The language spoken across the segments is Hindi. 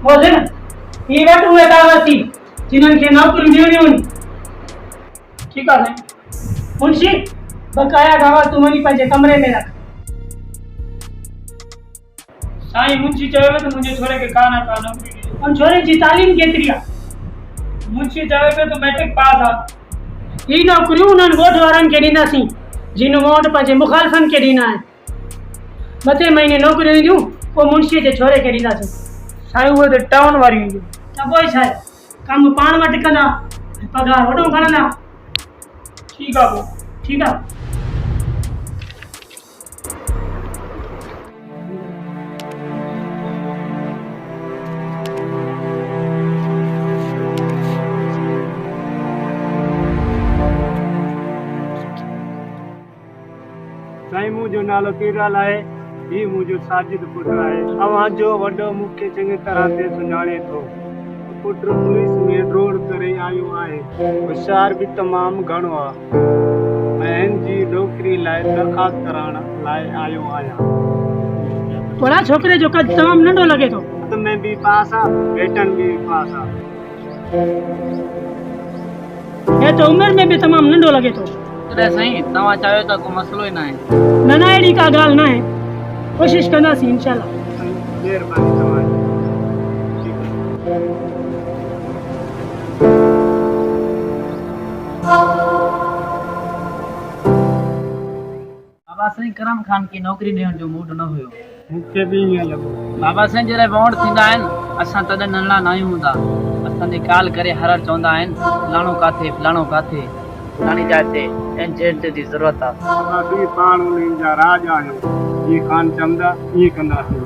बोले न ई वट उहे तावती जिन्हनि खे नौकरियूं ॾियणियूं आहिनि। ठीकु आहे साईं। मुंशी बकाया कागज़ तूं वञी पंहिंजे कमरे में रख। साईं मुंशी चयो त मुंहिंजे छोरे खे का न का नौकरी ॾिजो। उन छोरे जी तालीम केतिरी आहे? मुंशी चयो त मैट्रिक पास आहे। ही नौकरियूं उन्हनि ॻोठ वारनि खे ॾींदासीं जिन वोट पंहिंजे मुखालफ़नि खे ॾींदा आहिनि। मथे महीने नौकरियूं ईंदियूं पोइ मुंशीअ जे छोरे खे ॾींदासीं। साईं उहे त टाउन वारियूं ईंदियूं। त पोइ छा आहे, कमु पाण वटि कंदा, पघार वॾो खणंदा। ठीकु आहे पोइ। ठीकु आहे। साईं मुंहिंजो नालो कीराल आहे। ही मुंहिंजो साजिद पुटु आहे। अव्हां जो वॾो मूंखे चङी तरह से सुञाणे थो। पुटु पुलिस में रोड करे आयो आहे। होशियार भी तमामु घणो आहे। मैं हिन जी नौकरी लाइ दरख़्वास्त करण लाइ आयो आहियां। तोड़ा छोकिरे जो कद तमामु नंढो लॻे थो। त में भी पास आहे, वेतन भी पास आहे। हे तो उम्र में भी तमामु नंढो लॻे थो। तॾहिं साईं तव्हां चाहियो त को मसइलो ई न आहे। न न अहिड़ी का ॻाल्हि न आहे, कोशिशि कंदासीं इंशाल्लाह। महिरबानी तव्हांजी। ठीकु आहे। बाबा साईं करम खान की नौकरी ॾियण जो मूड न हुयो। मूंखे बि ईअं लॻो। बाबा साईं जॾहिं वोट थींदा आहिनि असां तॾहिं नंढड़ा न आहियूं हूंदा। असांखे कॉल करे हर चवंदा आहिनि फलाणो काथे फलाणो काथे फलाणी जाइ ते एजेंट जी ज़रूरत आहे। असां बि पाण उन्हनि जा राज आहियूं। जीअं खान चवंदा ईअं कंदासीं।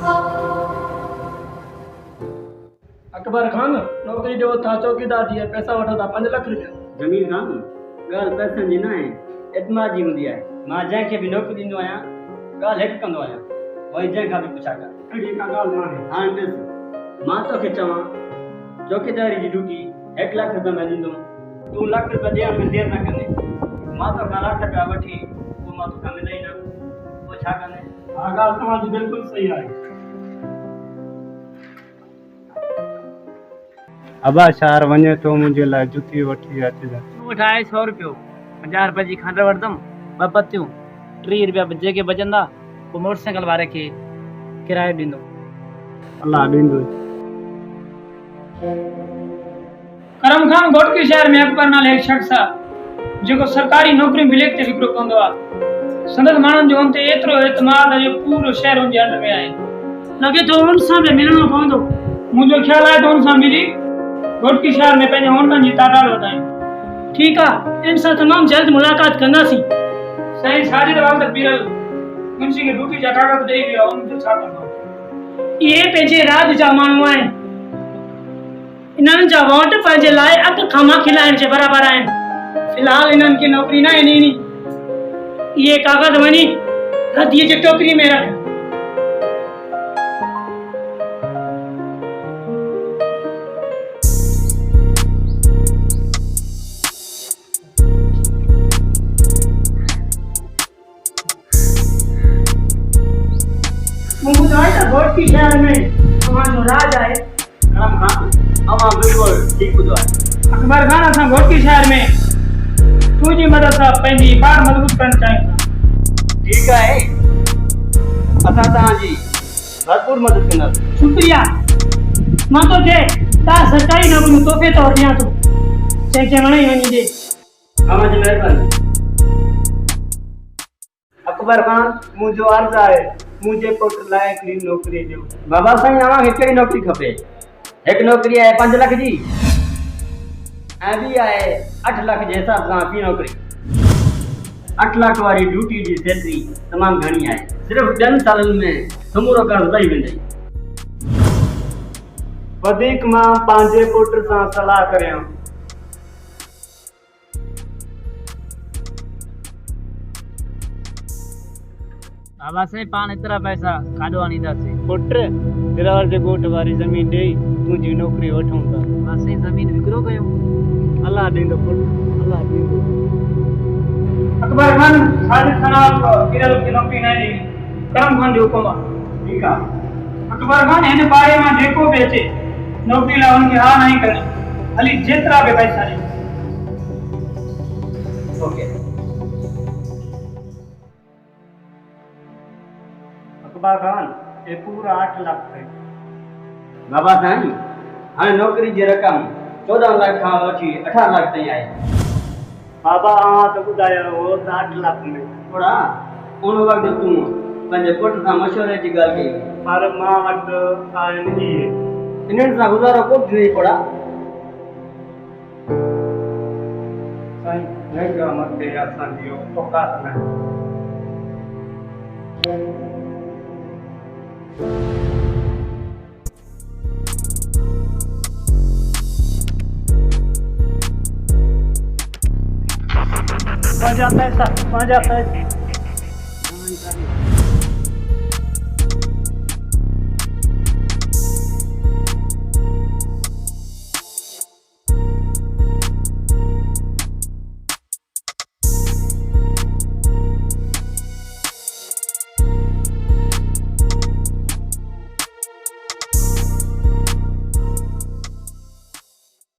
अकबर खान नौकरी ॾियो था, चौकीदार जी पैसा वठो था 5 लाख रुपया। जमीर खान ॻाल्हि पैसनि जी न आहे, एतमाद जी हूंदी आहे। मां जंहिंखे बि नौकरी ॾींदो आहियां ॻाल्हि हिकु कंदो आहियां, वरी जंहिंखां बि पुछा कर। अहिड़ी का ॻाल्हि न आहे। हाणे ॾिस, मां तोखे चवां चौकीदारी जी ड्यूटी 1 लाख रुपया में ॾींदुमि, तूं लाख रुपया ॾियण में देरि न कंदे। मां तोखां लाख रुपया वठी पोइ मां तोखां मिले ई न, पोइ छा कंदे? हा ॻाल्हि तव्हांजी बिल्कुलु सही आहे। अबा शहर वञे तो मुंहिंजे लाइ जुती वठी अचिजांइ। तूं वटि आहे 100 रुपयो, 50 रुपए जी खंड वठंदुमि, 2 पतियूं, 30 रुपया जेके बचंदा पोइ मोटरसाइकिल वारे खे किरायो ॾींदुमि। अलाह ॾींदो। करम खान घोटकी शहर में अकबर नाले हिकु शख़्स आहे जेको सरकारी नौकरी मिले ते विकिरो कंदो आहे। संदसि माण्हुनि जो हुन ते एतिरो एतमाद आहे जो पूरो शहर हुन जे अंडर में आहे। लॻे थो हुन सां बि मिलणो पवंदो। मुंहिंजो ख़्यालु आहे त हुन सां मिली घोटकी शहर में पंहिंजे होंडनि जी तादाद वधायूं। ठीकु आहे, इन सां तमामु जल्द मुलाक़ात कंदासीं। साईं साजिद वांगुरु पीरल मुंशी खे ड्यूटी जा कागज़ ॾेई वियो, उन जो छा कंदो? इहे पंहिंजे राज जा माण्हू आहिनि। इन्हनि जा वोट पंहिंजे लाइ अॻु खां खिलाइण जे बराबरि आहिनि। फ़िलहाल इन्हनि खे नौकरी न ॾिनी। इहे कागज़ वञी रदीअ जी टोकरी में रख। घोटकी शहर में तव्हांजो राज आहे। करम खान अव्हां बिल्कुलु ठीकु ॿुधो आहे। अकबर खान असां घोटकी शहर में तुंहिंजी मदद सां पंहिंजी बाड़ मज़बूत करणु चाहियूं था। ठीकु आहे, असां तव्हांजी भरपूर मदद कंदासीं। शुक्रिया। मां तोखे का सरकारी नौकरी तोहफ़े तौरु ॾियां थो, जंहिंखे वणे वञी ॾे। तव्हांजी महिरबानी। अकबर खान मुंहिंजो अर्ज़ु आहे, मुंहिंजे पुट लाइ हिकिड़ी नौकरी ॾियो। बाबा साईं अव्हांखे कहिड़ी नौकरी खपे? हिकु नौकरी आहे 5 लाख जी ऐं ॿी आहे 8 लाख जे हिसाब सां ॿी नौकरी। 8 लाख वारी ड्यूटी जी सैलरी तमामु घणी आहे। सिर्फ़ु 2 सालनि में समूरो कर्ज़ ॾई वेंदई। वधीक मां पंहिंजे पुट सां सलाह करियां। बाबा साईं पाण एतिरा पैसा काॾो आणींदासीं? पुट दिलावर जे ॻोठ वारी ज़मीन ॾेई तुंहिंजी नौकरी वठूं था। बाबा साईं ज़मीन विकिरो कयूं। अलाह ॾींदो पुट, अलाह ॾींदो। अकबर खान साजिद खनाब पीरल खे नौकरी न ॾिनी। करम खान जो हुकुम आहे। ठीकु आहे। अकबर खान हिन बारे मां जेको बि अचे नौकरी ला उनकी हाँ नहीं करनी, खाली जेतरा भी पैसा दे। ओके। अकबर खान ये पूरा 8 लाख है। बाबा साईं, हाणे नौकरी जी रक़म 14 लाख खां वठी 18 लाख ताईं आहे। बाबा हाँ तो ॿुधायो हो 8 लाख में। थोड़ा उन वक़्तु तूं पंहिंजे पुट सां मशवरे जी ॻाल्हि कई, पर मां वटि आहिनि इहे। इन्हनि सां गुज़ारो कोन थी पड़ा। साईं महंगा मथे असांजी औकात न आहे। पंहिंजा पैसा